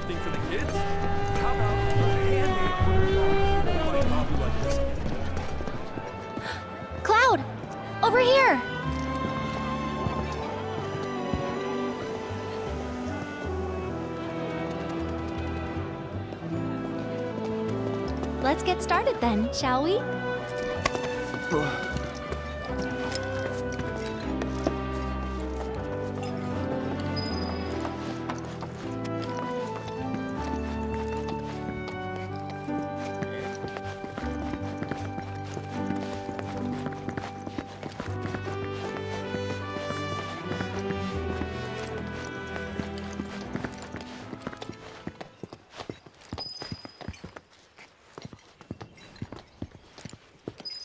interesting for the kids? How about a handmade $100 full-flight coffee like this? Cloud! Over here! Let's get started then, shall we?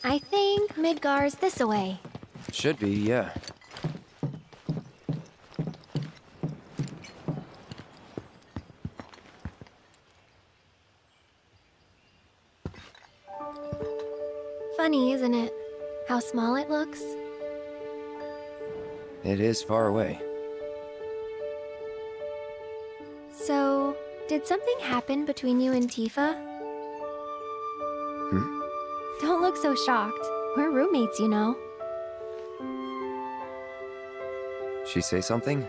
I think Midgar's this-a-way. Should be, yeah. Funny, isn't it? How small it looks? It is far away. So, did something happen between you and Tifa? Don't look so shocked. We're roommates, you know. She say something?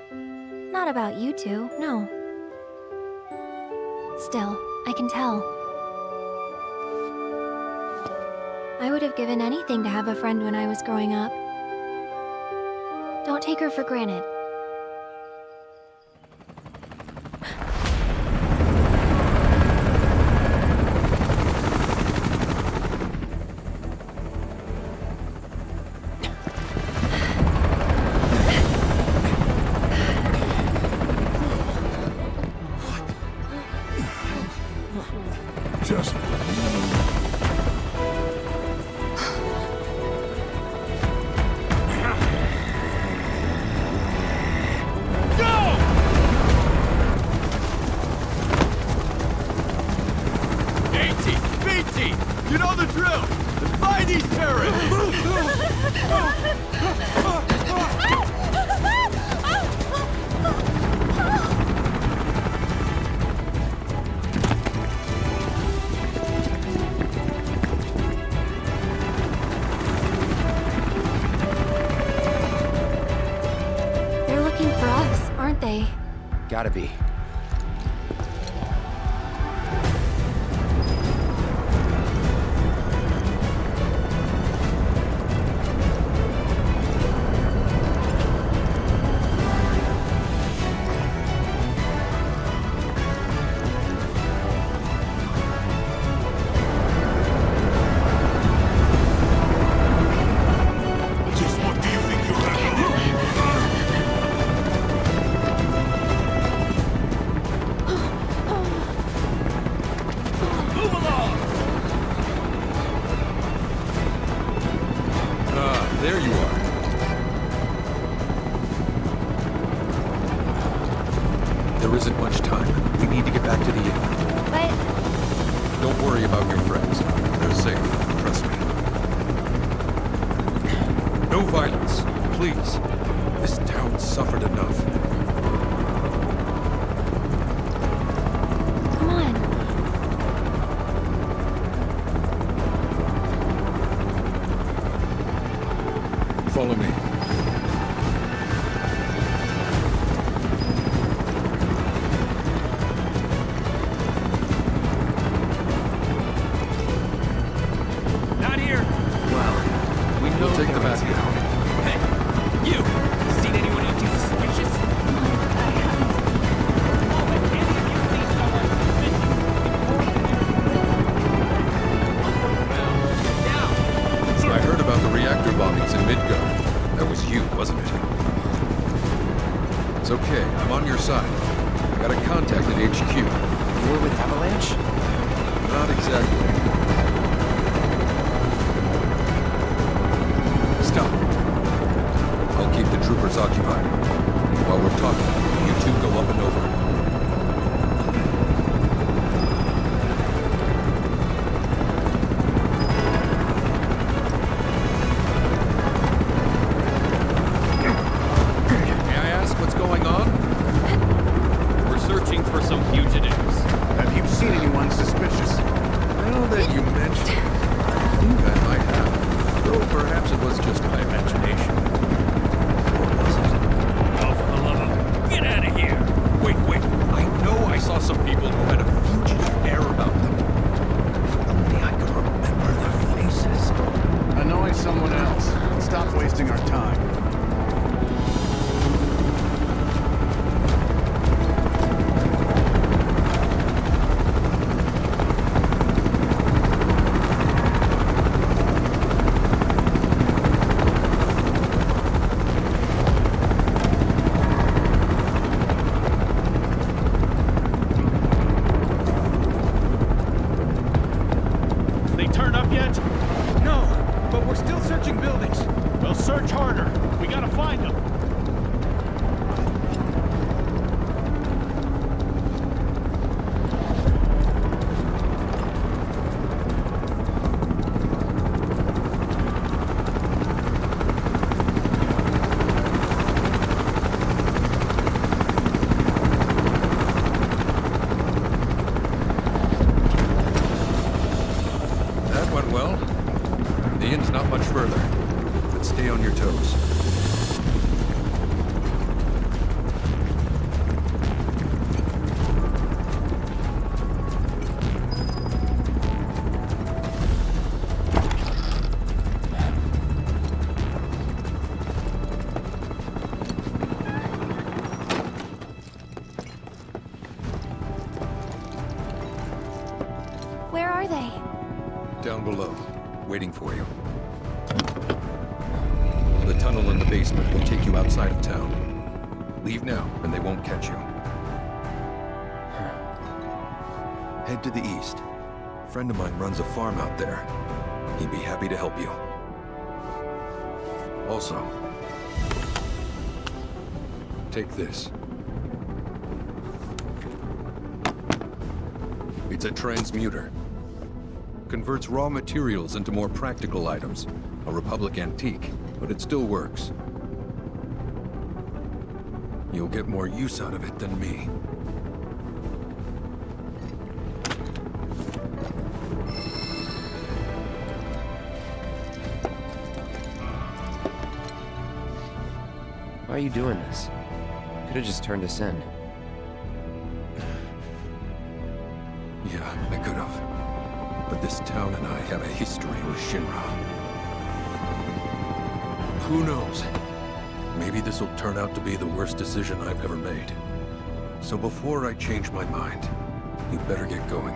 Not about you two, no. Still, I can tell. I would have given anything to have a friend when I was growing up. Don't take her for granted. Just... You know the drill! Defy these terrorists! They're looking for us, aren't they? Gotta be. There you are. There isn't much time. We need to get back to the inn. But Don't worry about your friends. They're safe. Trust me. No violence, please. This town suffered enough. come on. Follow me. Not here! Well, we know We'll take the back now. Hey, you! Seen anyone acting suspicious? I haven't. Oh, have any of you seen someone now? I heard about the reactor bombings in Midgard. That was you, wasn't it? It's okay. I'm on your side. Got a contact at HQ. you were with Avalanche? Not exactly. Stop. I'll keep the troopers occupied. While we're talking, you two go up and over. May I ask what's going on? We're searching for some fugitives. Perhaps it was just my imagination. Or was it? Oh, for the love of... Get out of here! Wait. I know I saw some people who had a fugitive air about them. If only I could remember their faces. Annoy someone else. Stop wasting our time. They turn up yet? No, but we're still searching buildings. We'll search harder. We gotta find them. That went well. The inn's not much further, but stay on your toes. Where are they? Down below, waiting for you. The tunnel in the basement will take you outside of town. Leave now, and they won't catch you. Head to the east. A friend of mine runs a farm out there. He'd be happy to help you. Also, take this. It's a transmuter. Converts raw materials into more practical items. A Republic antique, but it still works. You'll get more use out of it than me. Why are you doing this? Could have just turned us in. Yeah, I could have. But this town and I have a history with Shinra. Who knows? Maybe this will turn out to be the worst decision I've ever made. So before I change my mind, you better get going.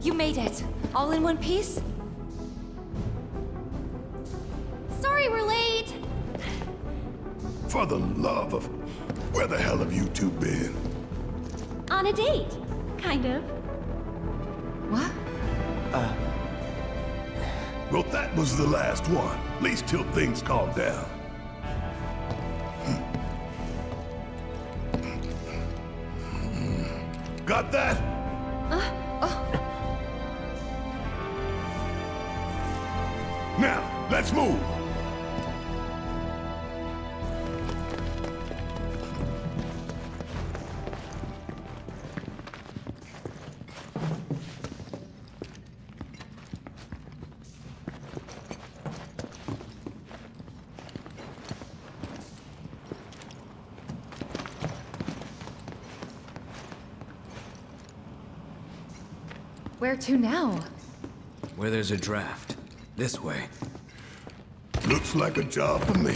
You made it! All in one piece? Sorry we're late! For the love of... Where the hell have you two been? On a date. Kind of. What? Well, that was the last one. At least till things calm down. Got that? Now, let's move. Where to now? Where there's a draft. This way. Looks like a job for me.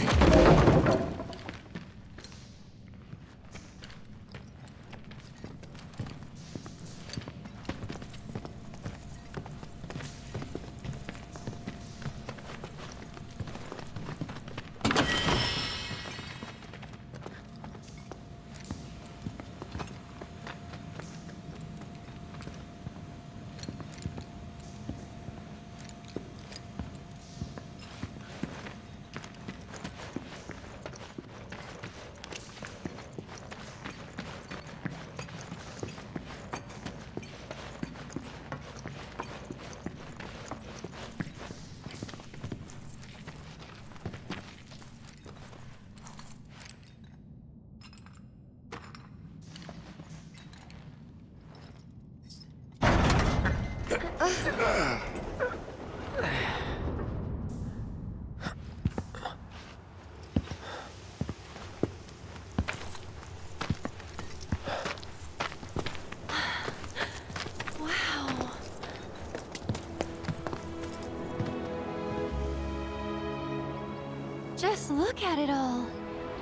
Just look at it all.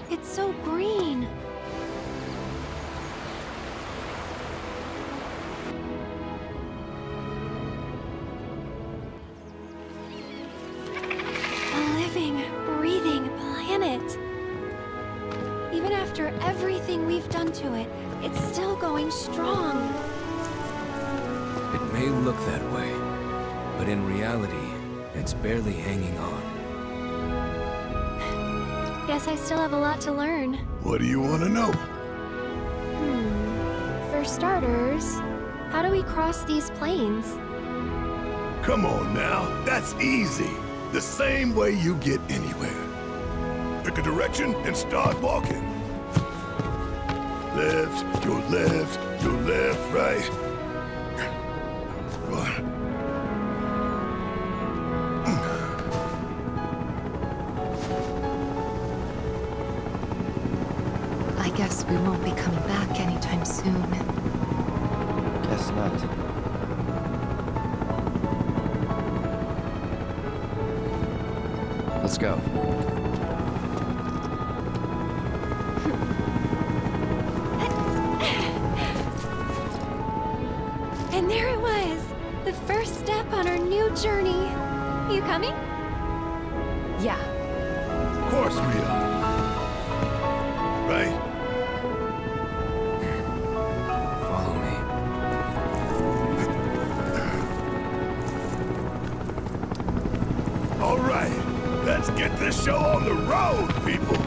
It's so green. A living, breathing planet. Even after everything we've done to it, it's still going strong. It may look that way, but in reality, it's barely hanging on. Guess I still have a lot to learn. What do you want to know? For starters, how do we cross these plains? Come on now, that's easy. The same way you get anywhere. Pick a direction and start walking. Left, your left, right. I guess we won't be coming back anytime soon. Guess not. Let's go. And there it was! The first step on our new journey. You coming? Yeah. Of course we are. Right? Follow me. All right, let's get this show on the road, people.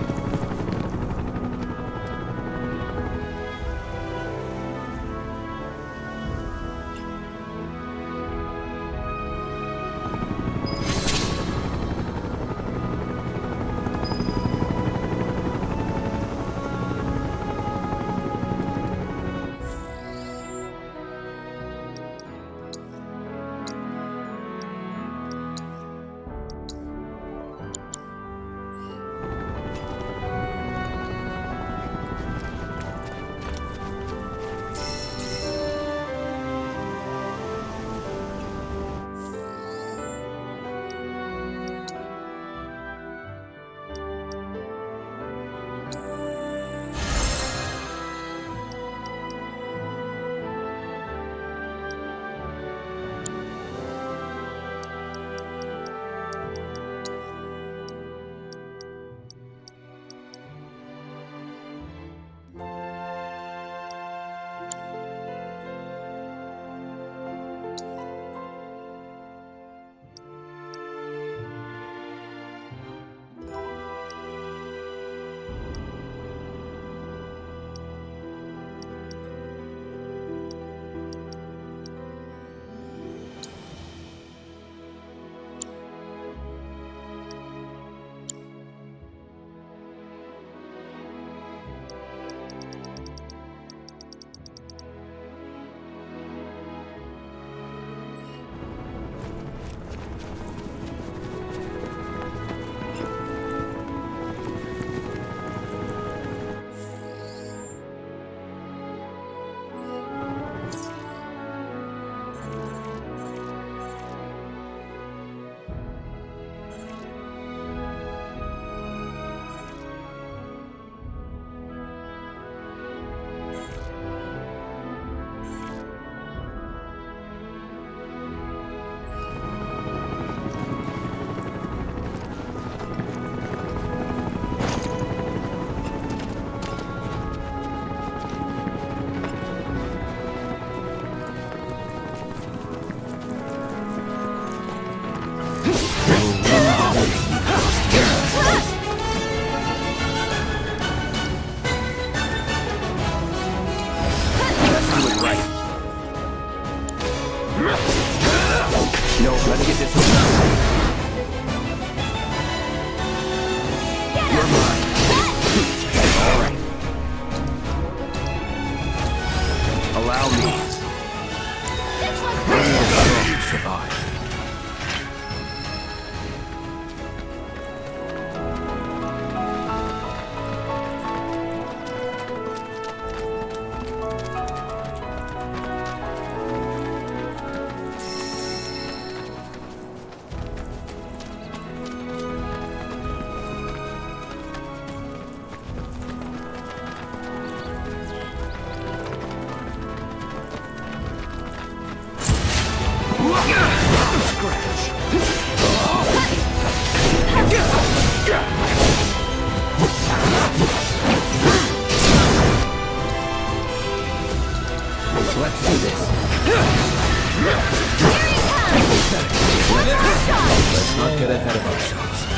not get ahead of ourselves.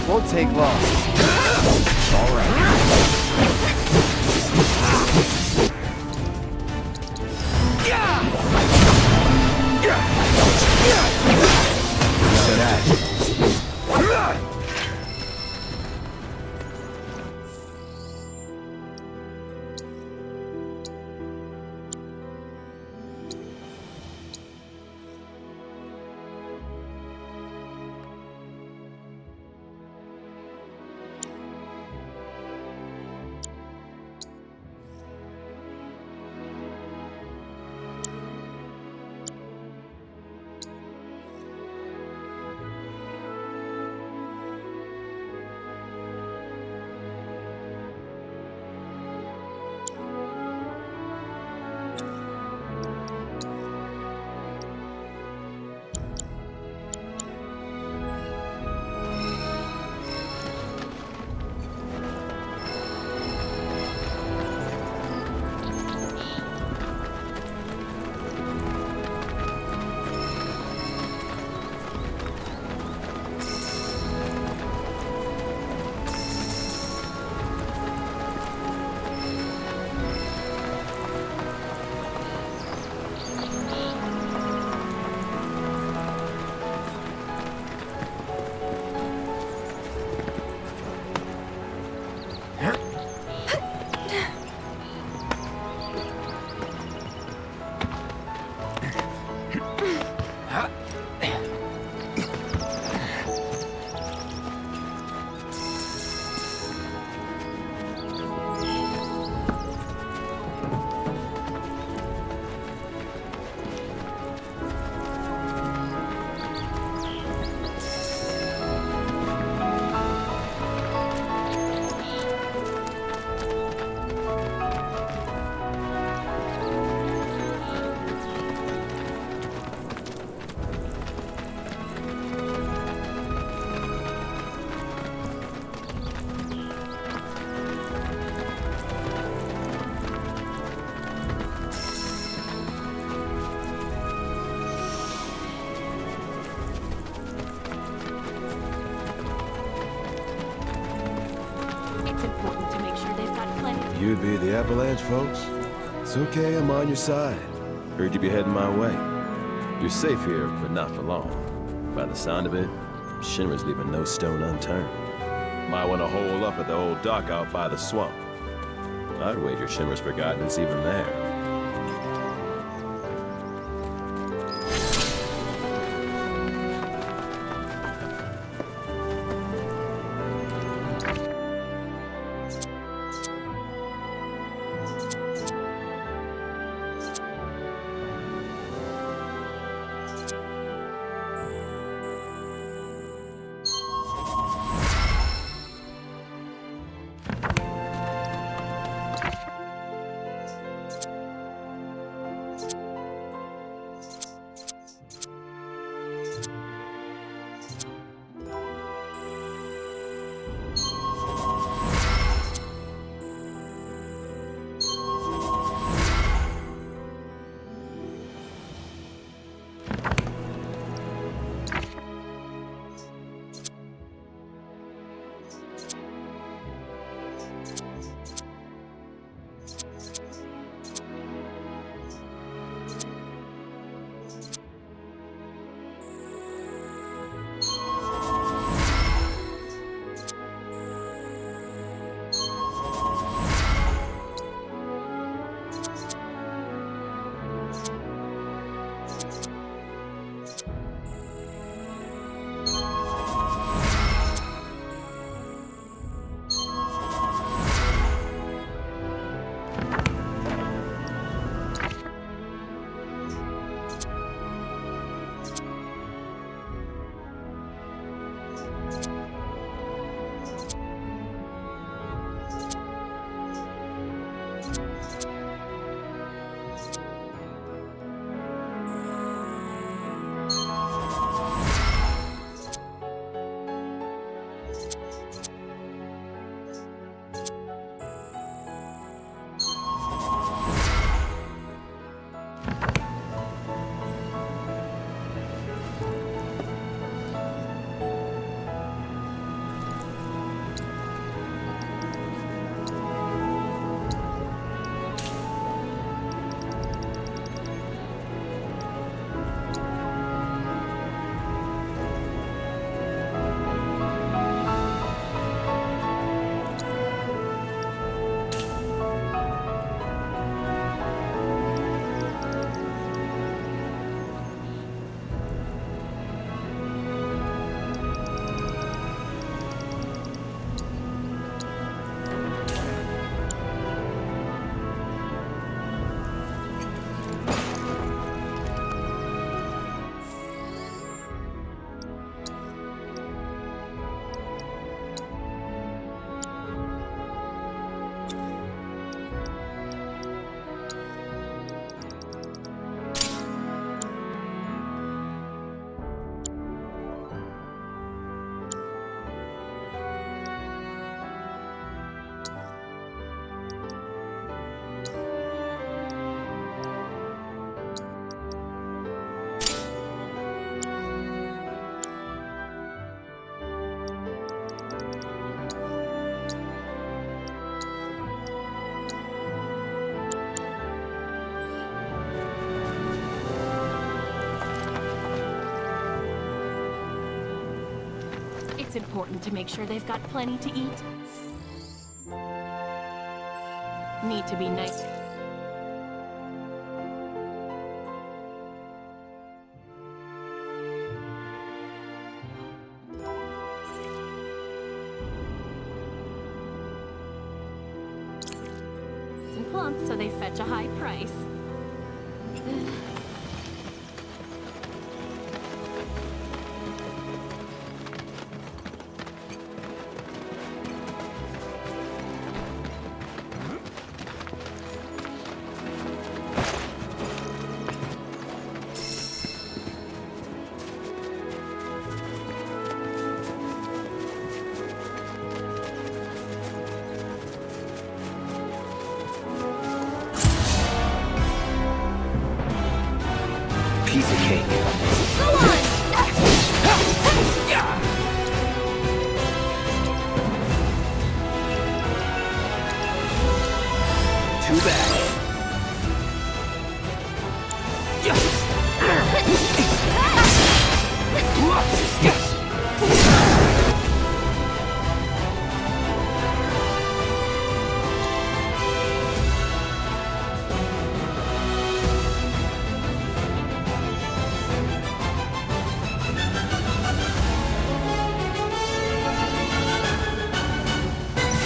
Won't take long. All right. You'd be the Avalanche, folks? It's okay, I'm on your side. Heard you'd be heading my way. You're safe here, but not for long. By the sound of it, Shinra's leaving no stone unturned. Might want to hole up at the old dock out by the swamp. I'd wager Shinra's forgotten it's even there. it's important to make sure they've got plenty to eat. Need to be nice. And plump, so they fetch a high price. Piece of cake. Too bad.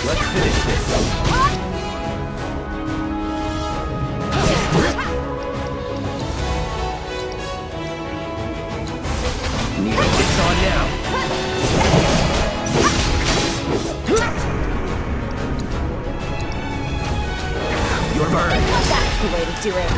Let's finish this. It's on now. Your burn. That's the way to do it.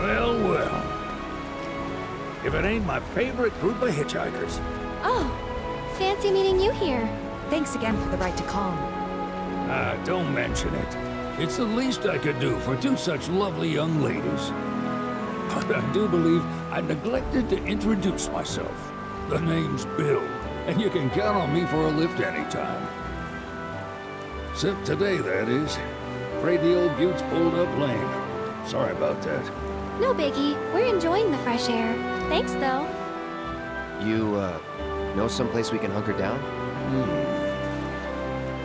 Well, well. If it ain't my favorite group of hitchhikers. Oh, fancy meeting you here. Thanks again for the right to calm. Ah, don't mention it. It's the least I could do for two such lovely young ladies. But I do believe I neglected to introduce myself. The name's Bill, and you can count on me for a lift anytime. Except today, that is. Afraid the old bute's pulled up lame. Sorry about that. No biggie. We're enjoying the fresh air. Thanks, though. You, know someplace we can hunker down?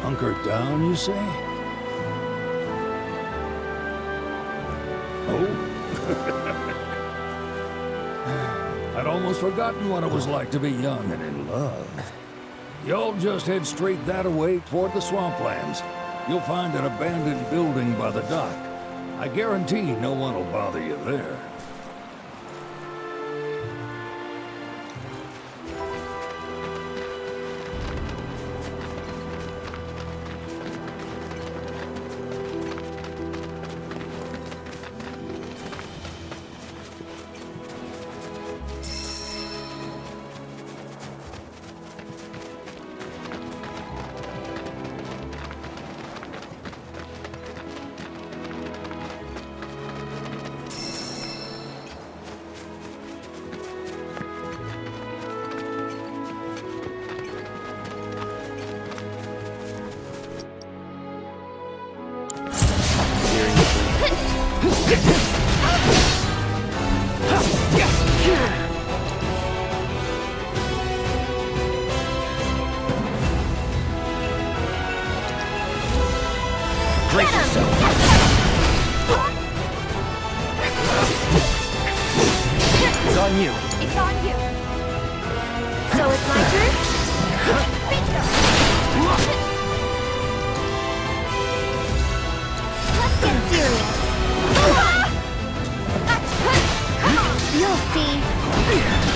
Hunker down, you say? Oh? I'd almost forgotten what it was like to be young and in love. Y'all just head straight that away toward the swamplands. You'll find an abandoned building by the dock. I guarantee no one will bother you there. Brace yourself. It's on you. It's on you. So it's my turn? Bingo! Let's get serious. You'll see.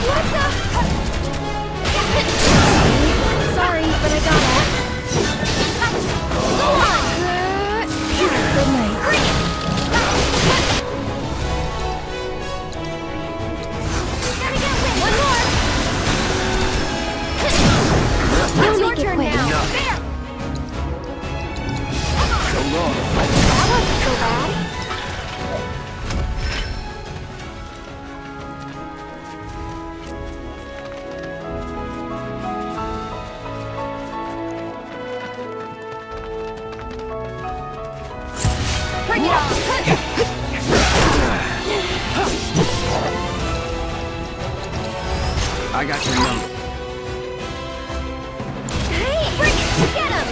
What the? Sorry, but I gotta. Good night. I got your number. Hey, get him!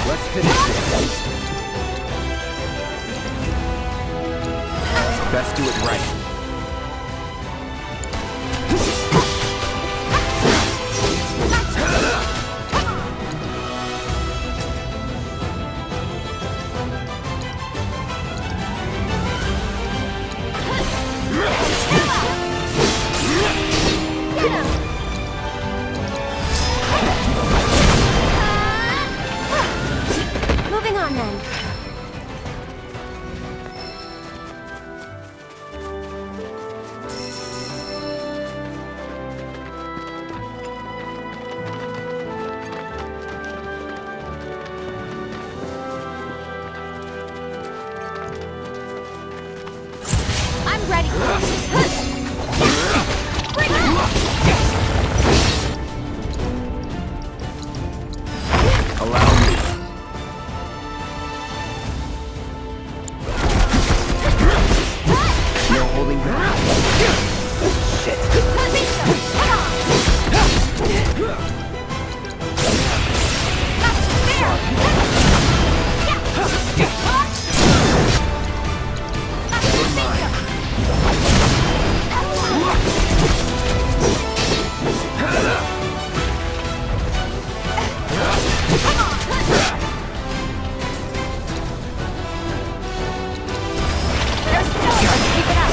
Let's finish this. Best do it right. Moving on then. I'm ready. Bring it! Allow me. No holding back. Shit. You're mine. There's still let's keep it up.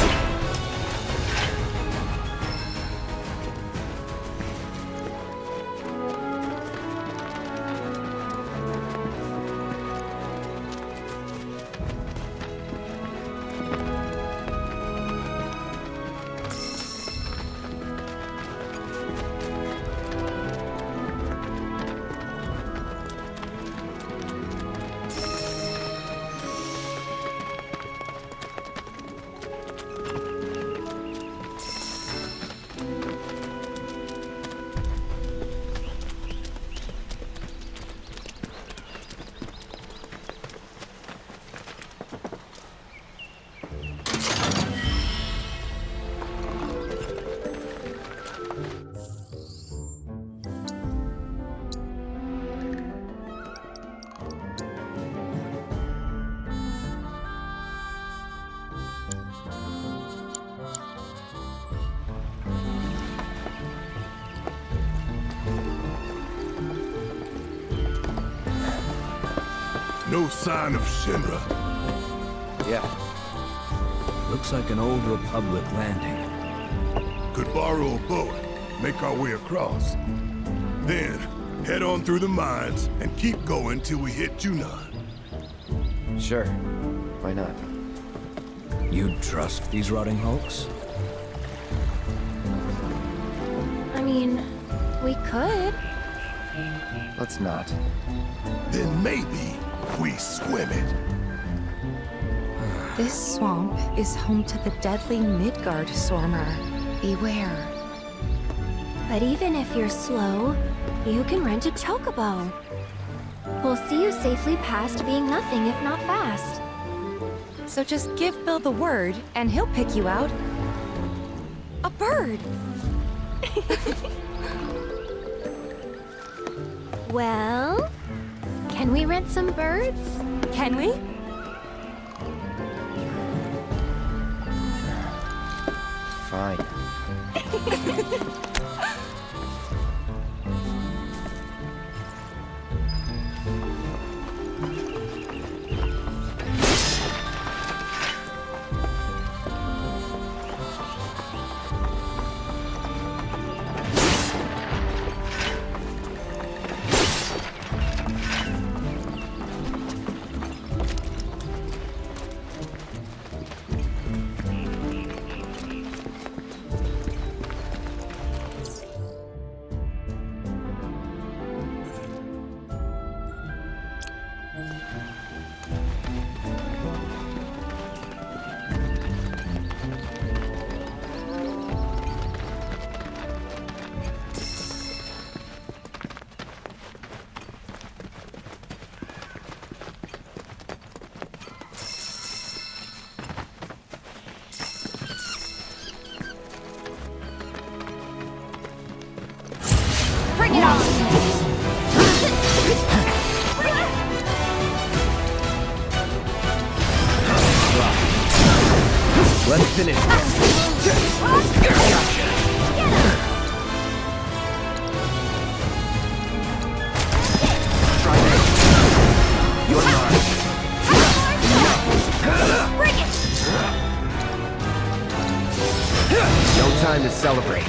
No sign of Shinra. Yeah. Looks like an old Republic landing. Could borrow a boat, make our way across. Then, head on through the mines and keep going till we hit Ch2. Sure. Why not? You trust these rotting hulks? I mean, we could. Let's not. Then maybe we swim it. This swamp is home to the deadly Midgard Stormer. Beware. But even if you're slow, you can rent a chocobo. We'll see you safely past being nothing if not fast. So just give Bill the word, and he'll pick you out. A bird! Well, can we rent some birds? Can we? Fine. Let's finish this. Gotcha. Try this. Your mark. Bring it! No time to celebrate.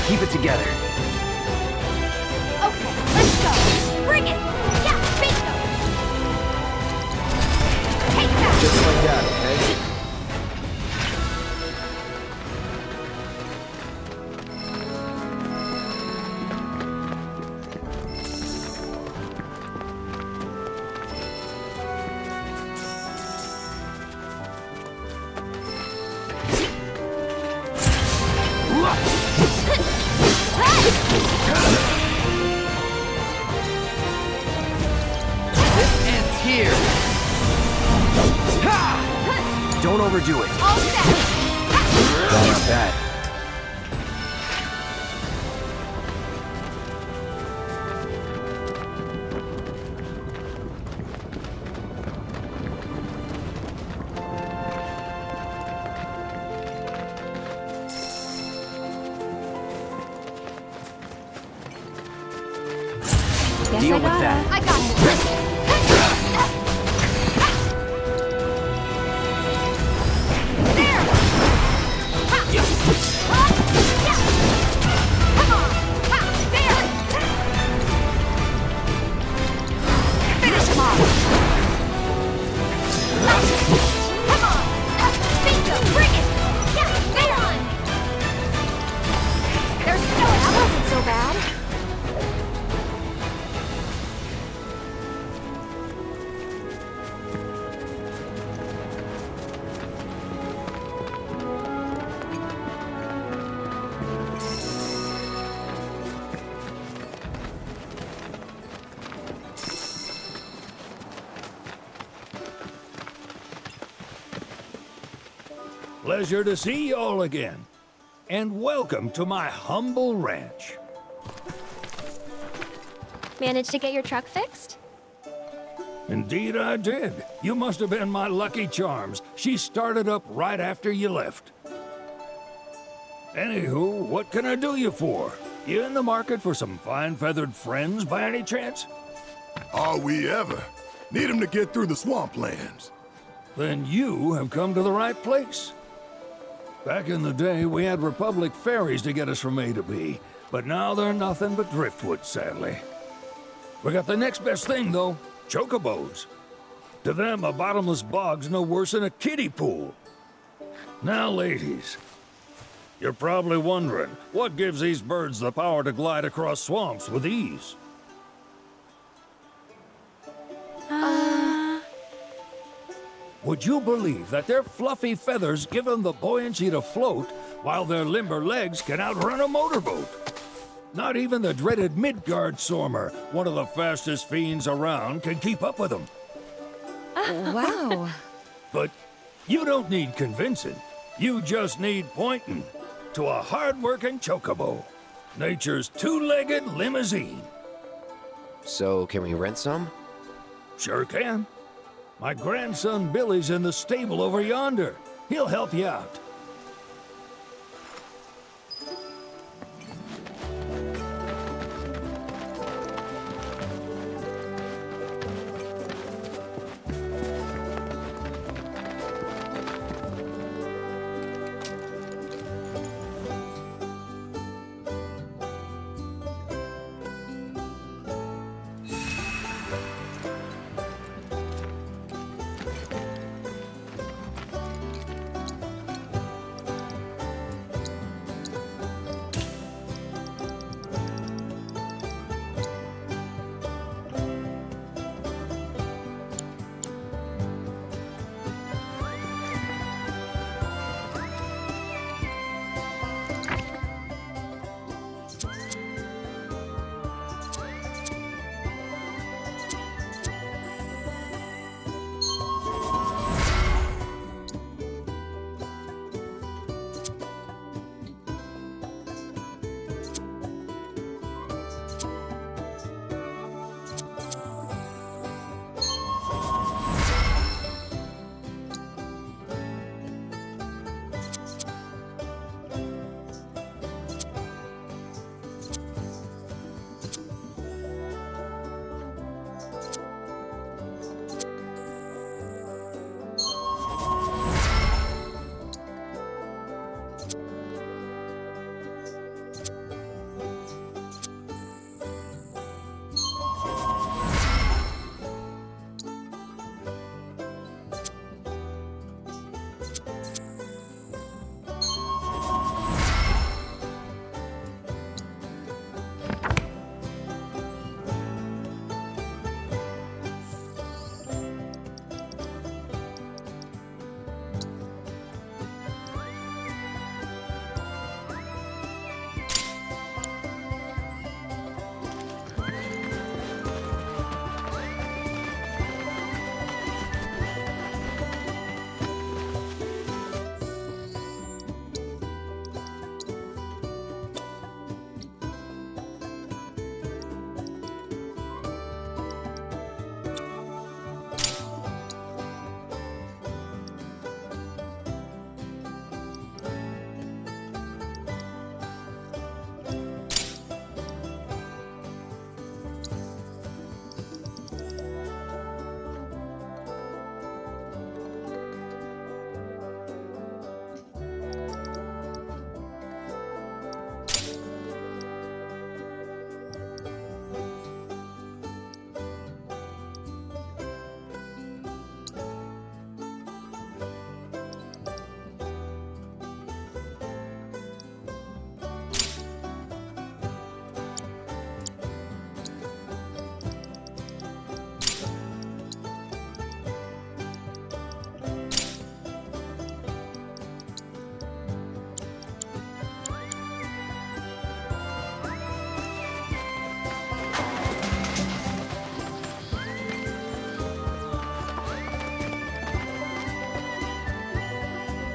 Keep it together. Okay, let's go. Bring it! Yeah, bingo! Take that! Just like that, okay? This ends here. Ha! Don't overdo it. All set! Not bad. Guess Deal I with gotta. that. I got this. There! Ha! Yeah! Come on! Ha! There! Finish him off! Come on! Bingo! Bring it! Yeah! There! There's no... That wasn't so bad. Pleasure to see y'all again. And welcome to my humble ranch. Managed to get your truck fixed? Indeed I did. You must have been my lucky charms. She started up right after you left. Anywho, what can I do you for? You in the market for some fine-feathered friends by any chance? Are we ever? Need 'em to get through the swamplands. Then you have come to the right place. Back in the day, we had Republic ferries to get us from A to B, but now they're nothing but driftwood, sadly. We got the next best thing, though, chocobos. To them, a bottomless bog's no worse than a kiddie pool. Now, ladies, you're probably wondering, what gives these birds the power to glide across swamps with ease? Would you believe that their fluffy feathers give them the buoyancy to float, while their limber legs can outrun a motorboat? Not even the dreaded Midgard Sormer, one of the fastest fiends around, can keep up with them. Wow. But you don't need convincing. You just need pointing to a hard-working chocobo. Nature's two-legged limousine. So, can we rent some? Sure can. My grandson Billy's in the stable over yonder. He'll help you out.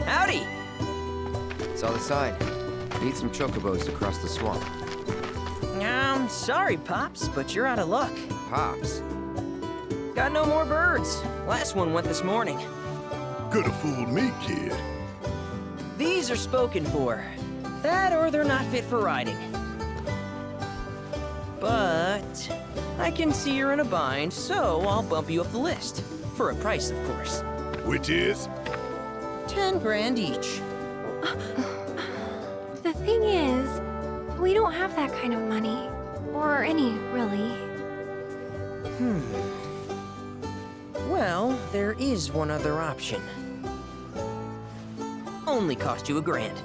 Howdy! Saw the sign. Need some chocobos to cross the swamp. Sorry, Pops, but you're out of luck. Pops? Got no more birds. Last one went this morning. Could've fooled me, kid. These are spoken for. That or they're not fit for riding. But I can see you're in a bind, so I'll bump you up the list. For a price, of course. Which is? 10 grand each. The thing is, we don't have that kind of money. Or any, really. Well, there is one other option. Only cost you $1 grand.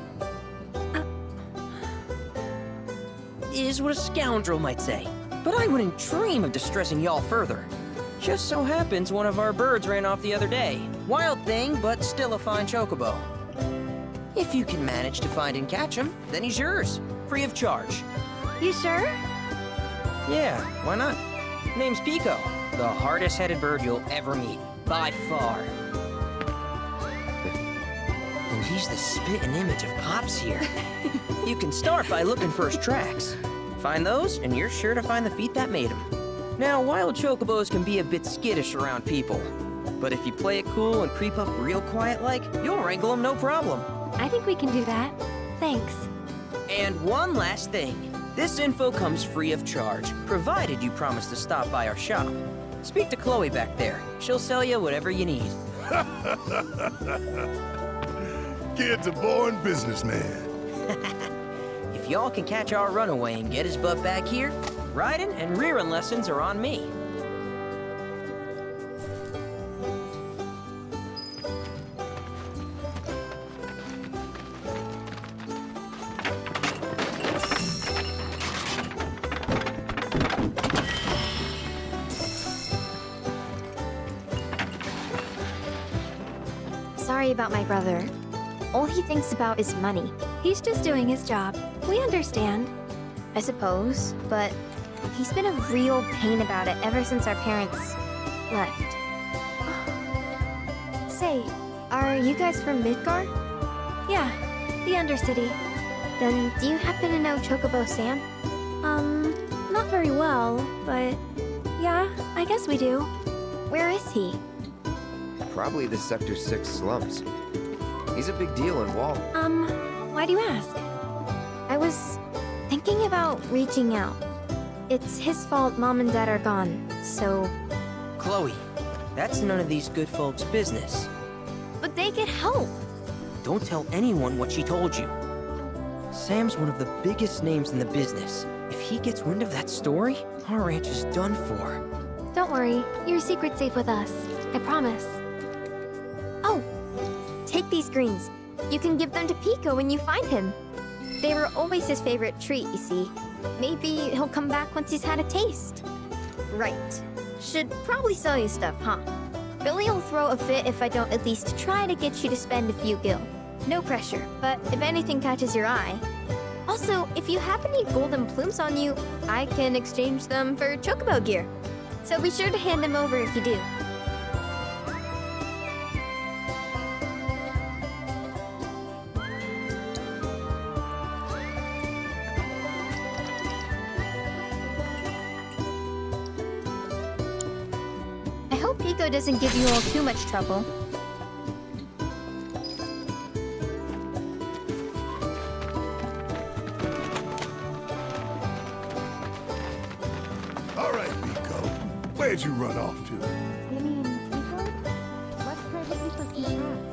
Is what a scoundrel might say. But I wouldn't dream of distressing y'all further. Just so happens one of our birds ran off the other day. Wild thing, but still a fine chocobo. If you can manage to find and catch him, then he's yours. Free of charge. You sure? Yeah, why not? Name's Pico. The hardest-headed bird you'll ever meet. By far. And he's the spitting image of Pops here. You can start by looking for his tracks. Find those, and you're sure to find the feet that made him. Now, wild chocobos can be a bit skittish around people. But if you play it cool and creep up real quiet-like, you'll wrangle them no problem. I think we can do that. Thanks. And one last thing. This info comes free of charge, provided you promise to stop by our shop. Speak to Chloe back there. She'll sell you whatever you need. Kid's a born businessman. If y'all can catch our runaway and get his butt back here, riding and rearing lessons are on me. Sorry about my brother. All he thinks about is money. He's just doing his job. We understand. I suppose, but he's been a real pain about it ever since our parents left. Say, are you guys from Midgar? Yeah, the Undercity. Then do you happen to know Chocobo Sam? Not very well, but yeah, I guess we do. Where is he? Probably the Sector 6 slums. He's a big deal in Wall. Why do you ask? I was thinking about reaching out. It's his fault Mom and Dad are gone, so... Chloe, that's none of these good folks' business. But they get help. Don't tell anyone what she told you. Sam's one of the biggest names in the business. If he gets wind of that story, our ranch is done for. Don't worry, your secret's safe with us. I promise. Oh, take these greens. You can give them to Pico when you find him. They were always his favorite treat, you see. Maybe he'll come back once he's had a taste. Right. Should probably sell you stuff, huh? Billy'll throw a fit if I don't at least try to get you to spend a few gil. No pressure, but if anything catches your eye. Also, if you have any golden plumes on you, I can exchange them for chocobo gear. So be sure to hand them over if you do. I hope Pico doesn't give you all too much trouble. All right, Pico. Where'd you run off to? You mean Pico? What's perfectly for some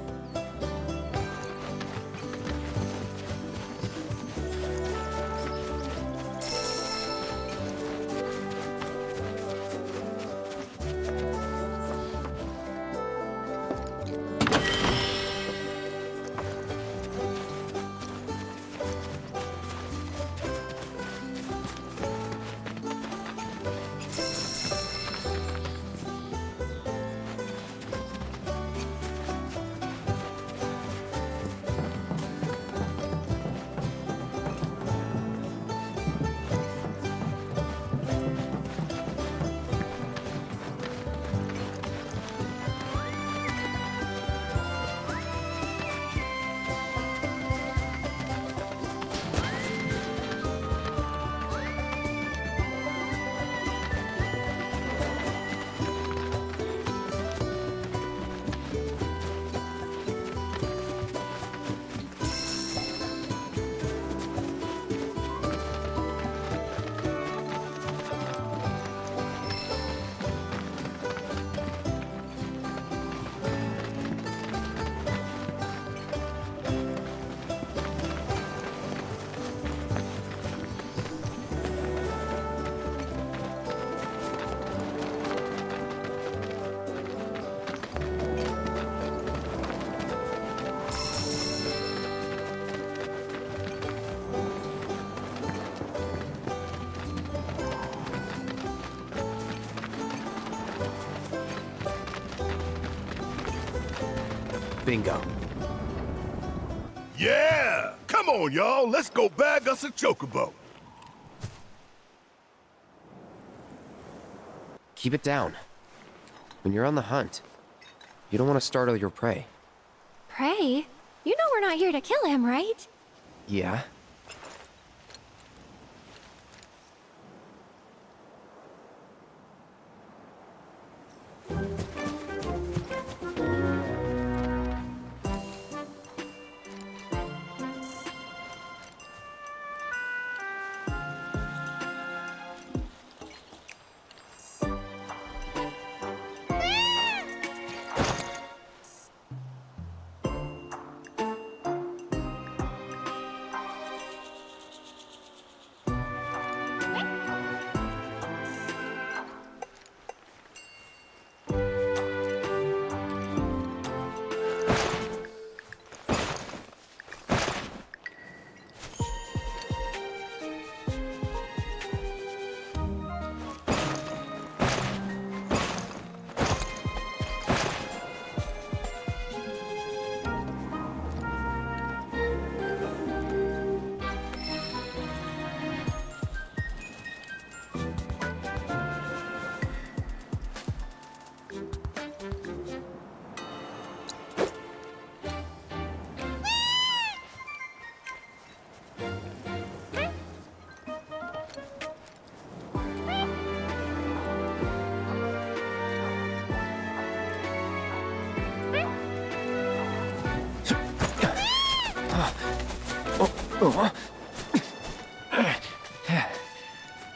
Bingo. Yeah! Come on, y'all. Let's go bag us a chocobo. Keep it down. When you're on the hunt, you don't want to startle your prey. Prey? You know we're not here to kill him, right? Yeah?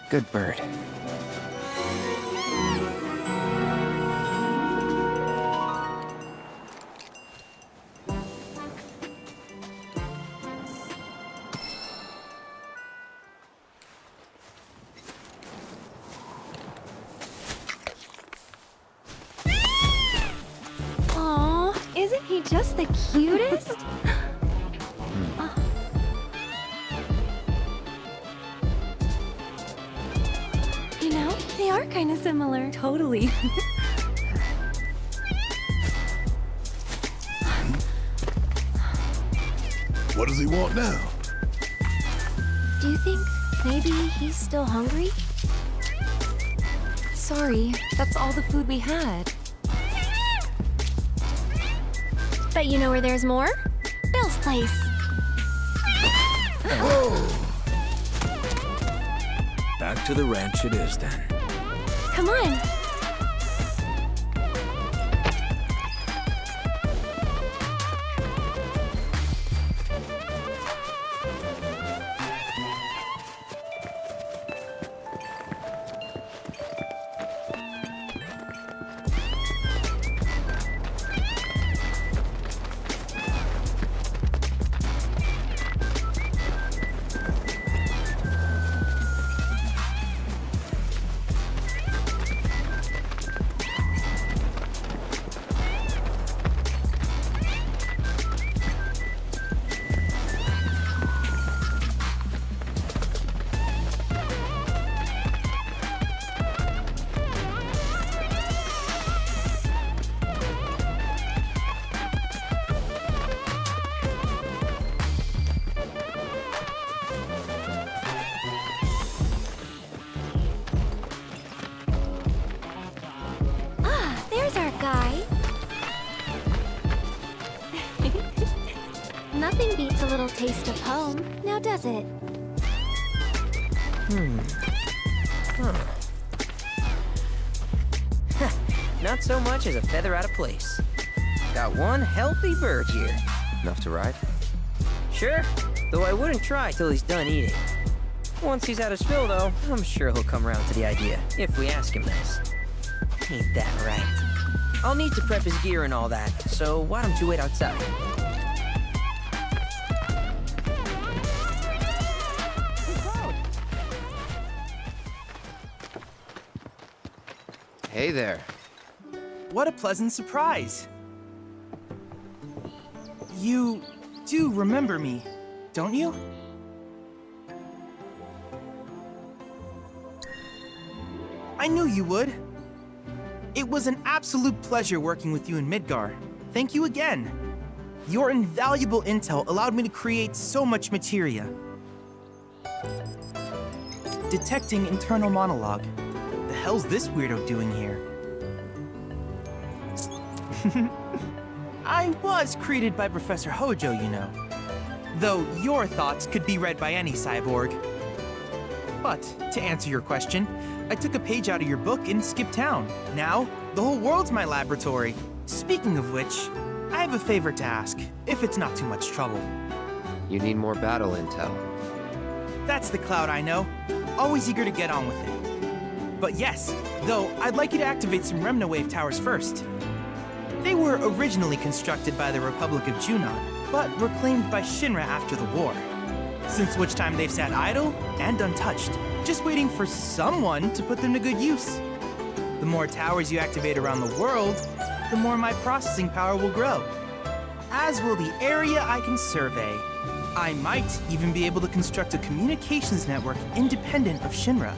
Good bird. Aw, isn't he just the cutest? You know, they are kind of similar. Totally. What does he want now? Do you think maybe he's still hungry? Sorry, that's all the food we had. But you know where there's more? Bill's place. Back to the ranch it is then. Come on. There's our guy. Nothing beats a little taste of home, now does it? Not so much as a feather out of place. Got one healthy bird here. Enough to ride? Sure, though I wouldn't try till he's done eating. Once he's had his fill, though, I'm sure he'll come around to the idea, if we ask him nice. Ain't that right? I'll need to prep his gear and all that, so why don't you wait outside? Hey there. What a pleasant surprise. You do remember me, don't you? I knew you would. It was an absolute pleasure working with you in Midgar. Thank you again. Your invaluable intel allowed me to create so much materia. Detecting internal monologue. The hell's this weirdo doing here? I was created by Professor Hojo, you know. Though your thoughts could be read by any cyborg. But, to answer your question, I took a page out of your book and skipped town. Now, the whole world's my laboratory. Speaking of which, I have a favor to ask, if it's not too much trouble. You need more battle intel. That's the Cloud I know. Always eager to get on with it. But yes, though, I'd like you to activate some Remnawave towers first. They were originally constructed by the Republic of Junon, but reclaimed by Shinra after the war. Since which time they've sat idle and untouched, just waiting for someone to put them to good use. The more towers you activate around the world, the more my processing power will grow. As will the area I can survey. I might even be able to construct a communications network independent of Shinra.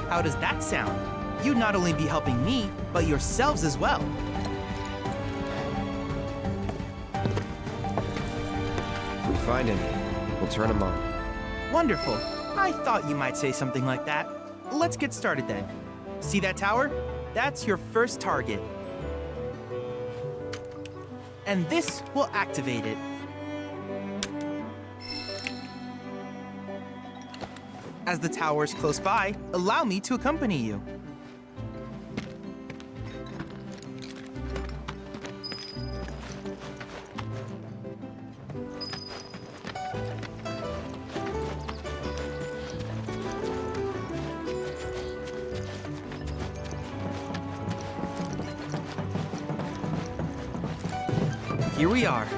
How does that sound? You'd not only be helping me, but yourselves as well. If we find any, we'll turn them on. Wonderful. I thought you might say something like that. Let's get started then. See that tower? That's your first target. And this will activate it. As the tower is close by, allow me to accompany you. Here we are.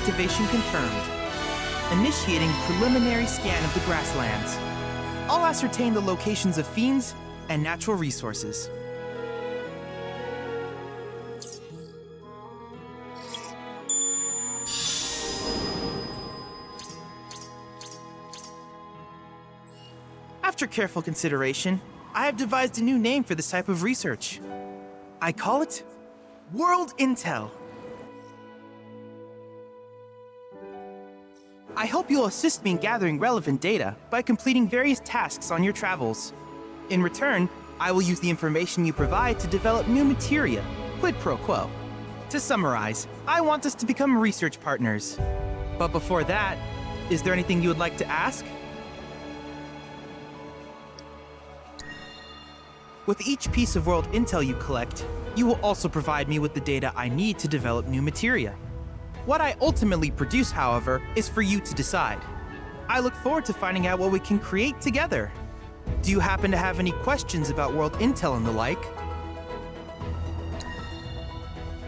Activation confirmed. Initiating preliminary scan of the Grasslands. I'll ascertain the locations of fiends and natural resources. After careful consideration, I have devised a new name for this type of research. I call it World Intel. I hope you'll assist me in gathering relevant data by completing various tasks on your travels. In return, I will use the information you provide to develop new materia, quid pro quo. To summarize, I want us to become research partners. But before that, is there anything you would like to ask? With each piece of world intel you collect, you will also provide me with the data I need to develop new materia. What I ultimately produce, however, is for you to decide. I look forward to finding out what we can create together. Do you happen to have any questions about world intel and the like?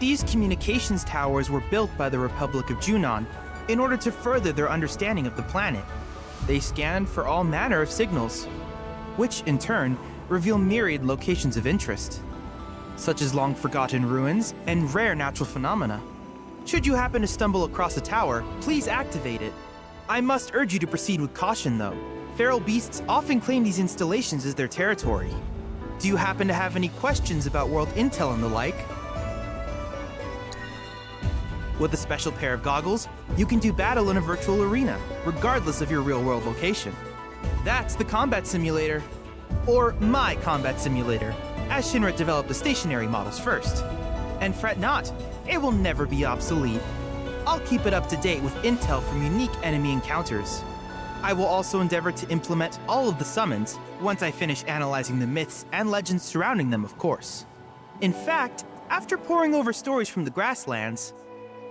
These communications towers were built by the Republic of Junon in order to further their understanding of the planet. They scan for all manner of signals, which in turn reveal myriad locations of interest, such as long-forgotten ruins and rare natural phenomena. Should you happen to stumble across a tower, please activate it. I must urge you to proceed with caution, though. Feral beasts often claim these installations as their territory. Do you happen to have any questions about world intel and the like? With a special pair of goggles, you can do battle in a virtual arena, regardless of your real-world location. That's the combat simulator. Or my combat simulator, as Shinra developed the stationary models first. And fret not, it will never be obsolete. I'll keep it up to date with intel from unique enemy encounters. I will also endeavor to implement all of the summons once I finish analyzing the myths and legends surrounding them, of course. In fact, after poring over stories from the Grasslands,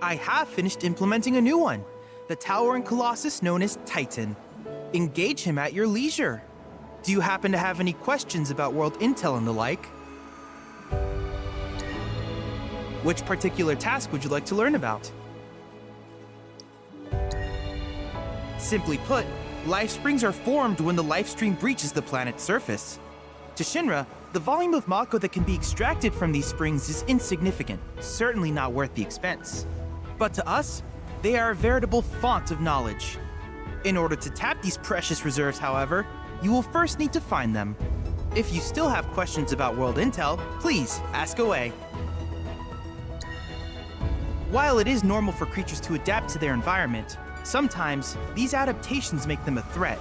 I have finished implementing a new one, the towering colossus known as Titan. Engage him at your leisure. Do you happen to have any questions about world intel and the like? Which particular task would you like to learn about? Simply put, Life springs are formed when the life stream breaches the planet's surface. To Shinra, the volume of Mako that can be extracted from these springs is insignificant, certainly not worth the expense. But to us, they are a veritable font of knowledge. In order to tap these precious reserves, however, you will first need to find them. If you still have questions about world intel, please ask away. While it is normal for creatures to adapt to their environment, sometimes these adaptations make them a threat.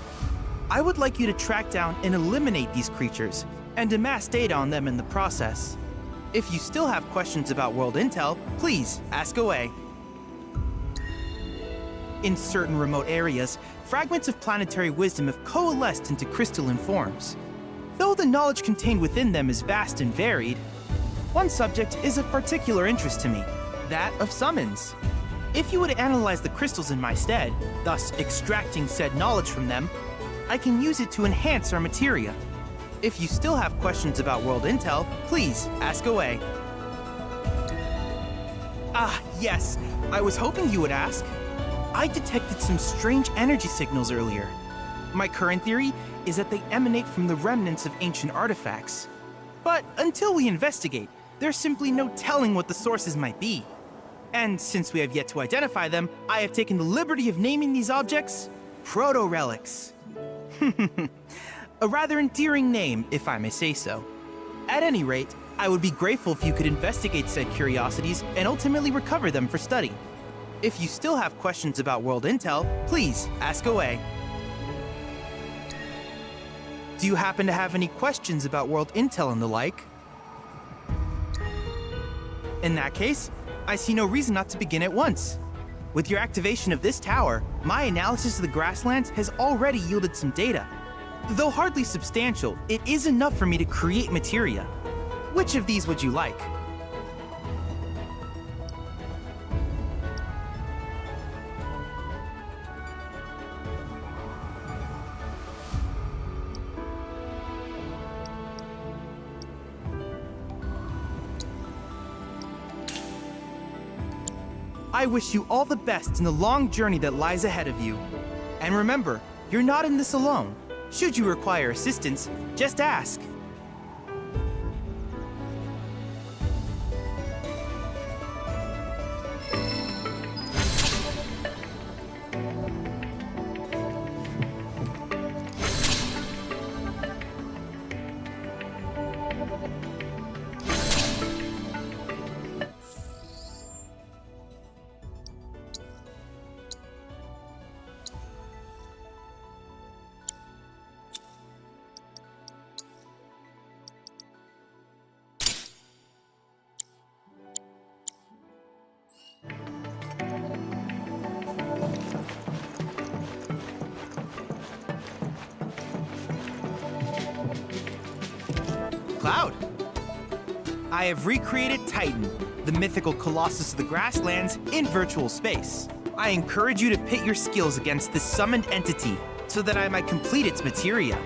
I would like you to track down and eliminate these creatures and amass data on them in the process. If you still have questions about world intel, please ask away. In certain remote areas, fragments of planetary wisdom have coalesced into crystalline forms. Though the knowledge contained within them is vast and varied, one subject is of particular interest to me, that of summons. If you would analyze the crystals in my stead, thus extracting said knowledge from them, I can use it to enhance our materia. If you still have questions about world intel, please ask away. Ah, yes, I was hoping you would ask. I detected some strange energy signals earlier. My current theory is that they emanate from the remnants of ancient artifacts. But until we investigate, there's simply no telling what the sources might be. And since we have yet to identify them, I have taken the liberty of naming these objects proto-relics. A rather endearing name, if I may say so. At any rate, I would be grateful if you could investigate said curiosities and ultimately recover them for study. If you still have questions about world intel, please ask away. Do you happen to have any questions about world intel and the like? In that case, I see no reason not to begin at once. With your activation of this tower, my analysis of the Grasslands has already yielded some data. Though hardly substantial, it is enough for me to create materia. Which of these would you like? I wish you all the best in the long journey that lies ahead of you. And remember, you're not in this alone. Should you require assistance, just ask. Cloud! I have recreated Titan, the mythical colossus of the Grasslands, in virtual space. I encourage you to pit your skills against this summoned entity so that I might complete its materia.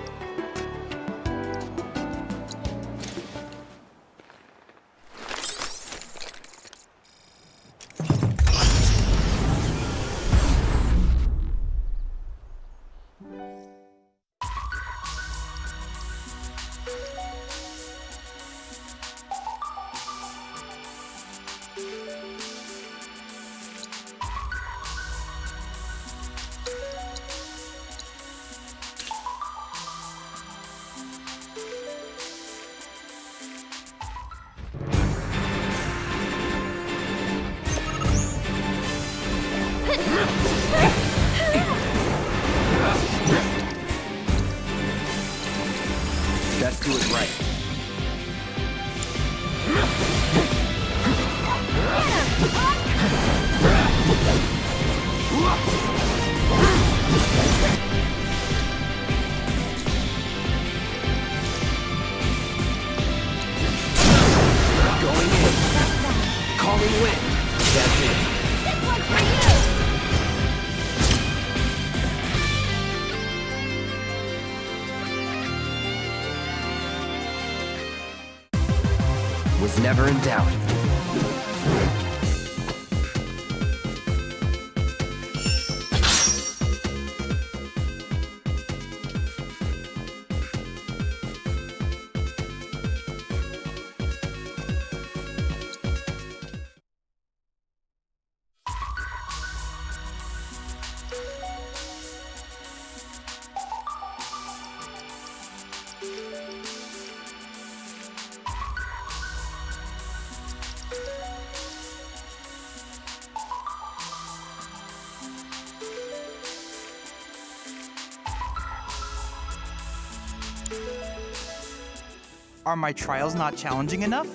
Let's do it right. Going in. Calling wind. That's it. This one's for you! Was never in doubt. Are my trials not challenging enough?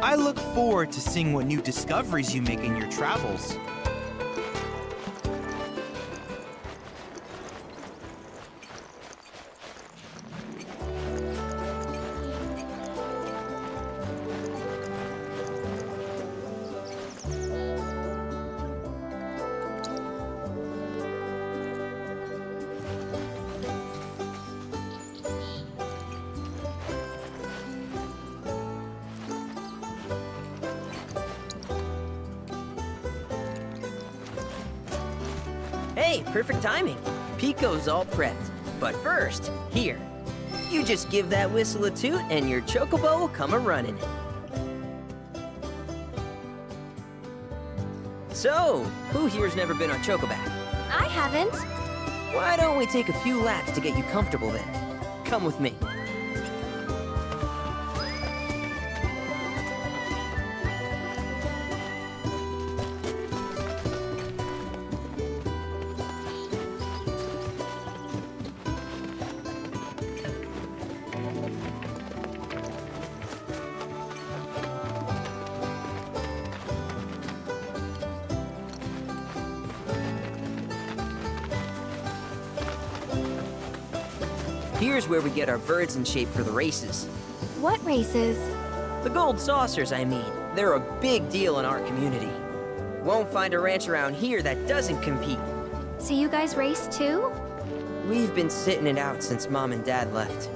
I look forward to seeing what new discoveries you make in your travels. Hey, perfect timing. Pico's all prepped. But first, here. You just give that whistle a toot and your chocobo will come a-running. So, who here's never been on Chocoback? I haven't. Why don't we take a few laps to get you comfortable then? Come with me. Here's where we get our birds in shape for the races. What races? The gold saucers, I mean. They're a big deal in our community. Won't find a ranch around here that doesn't compete. So you guys race too? We've been sitting it out since Mom and Dad left.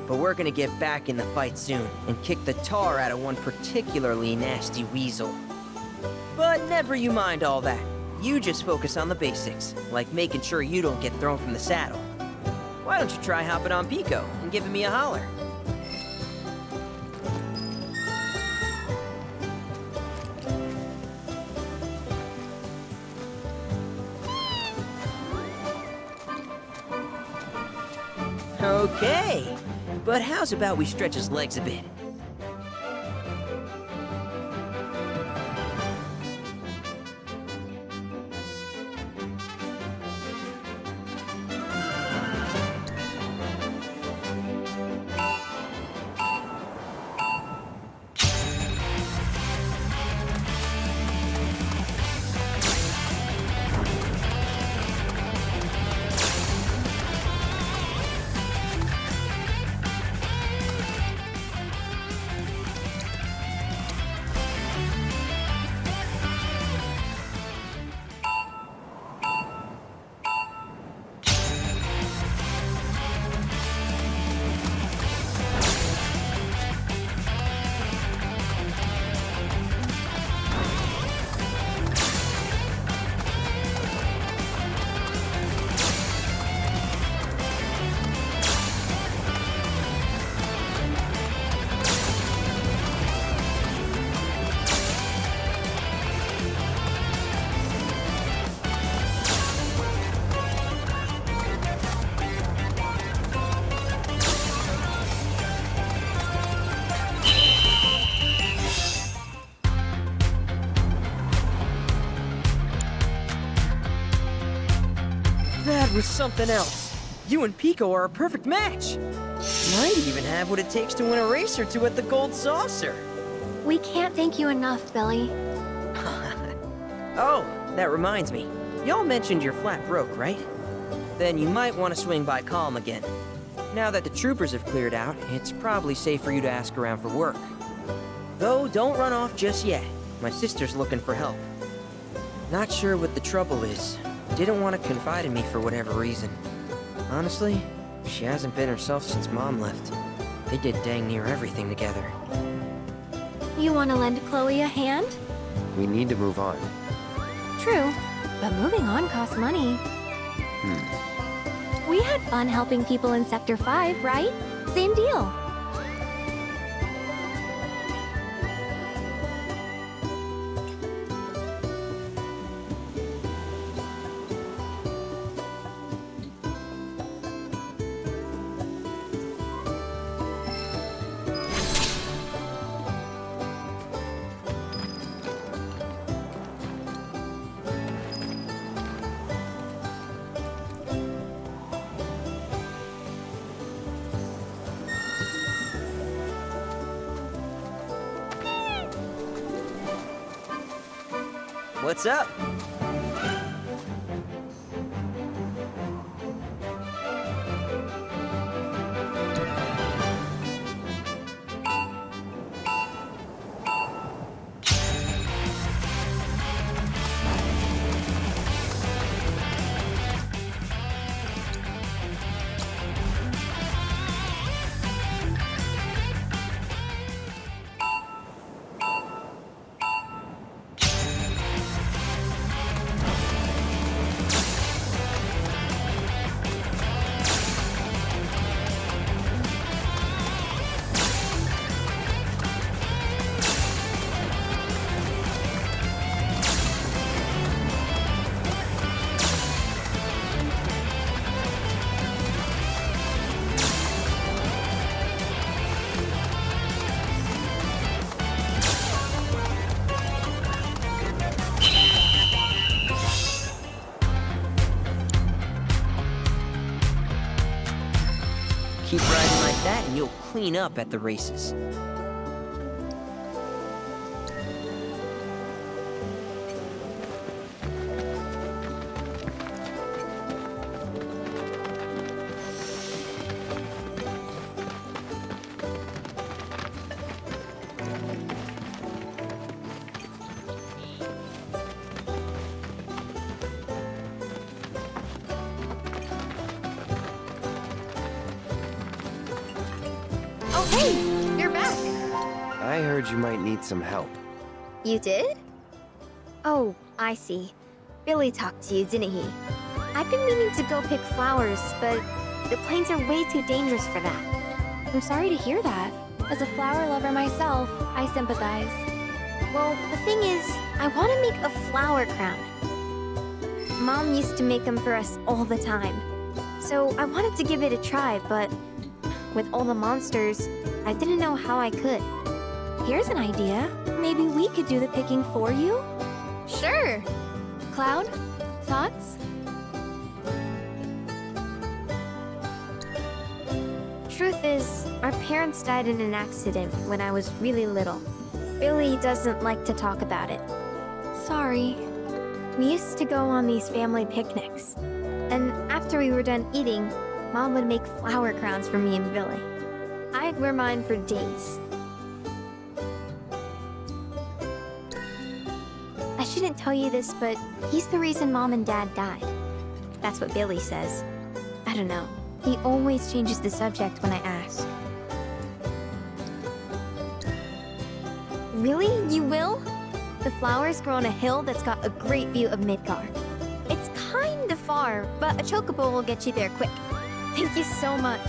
But we're gonna get back in the fight soon and kick the tar out of one particularly nasty weasel. But never you mind all that. You just focus on the basics, like making sure you don't get thrown from the saddle. Why don't you try hopping on Pico and giving me a holler? Okay, but how's about we stretch his legs a bit? That was something else. You and Pico are a perfect match. Might even have what it takes to win a race or two at the Gold Saucer. We can't thank you enough, Billy. Oh, that reminds me. Y'all mentioned you're flat broke, right? Then you might want to swing by Calm again. Now that the troopers have cleared out, it's probably safe for you to ask around for work. Though, don't run off just yet. My sister's looking for help. Not sure what the trouble is. Didn't want to confide in me for whatever reason. Honestly, she hasn't been herself since Mom left. They did dang near everything together. You want to lend Chloe a hand? We need to move on. True, but moving on costs money. We had fun helping people in Sector 5, right? Same deal. What's up? Keep riding like that and you'll clean up at the races. Oh, hey! You're back! I heard you might need some help. You did? Oh, I see. Billy talked to you, didn't he? I've been meaning to go pick flowers, but the plains are way too dangerous for that. I'm sorry to hear that. As a flower lover myself, I sympathize. Well, the thing is, I want to make a flower crown. Mom used to make them for us all the time. So I wanted to give it a try, but with all the monsters, I didn't know how I could. Here's an idea. Maybe we could do the picking for you? Sure! Cloud? Thoughts? Truth is, our parents died in an accident when I was really little. Billy doesn't like to talk about it. Sorry. We used to go on these family picnics. And after we were done eating, Mom would make flower crowns for me and Billy. I'd wear mine for days. I shouldn't tell you this, but he's the reason Mom and Dad died. That's what Billy says. I don't know. He always changes the subject when I ask. Really? You will? The flowers grow on a hill that's got a great view of Midgar. It's kinda far, but a chocobo will get you there quick. Thank you so much.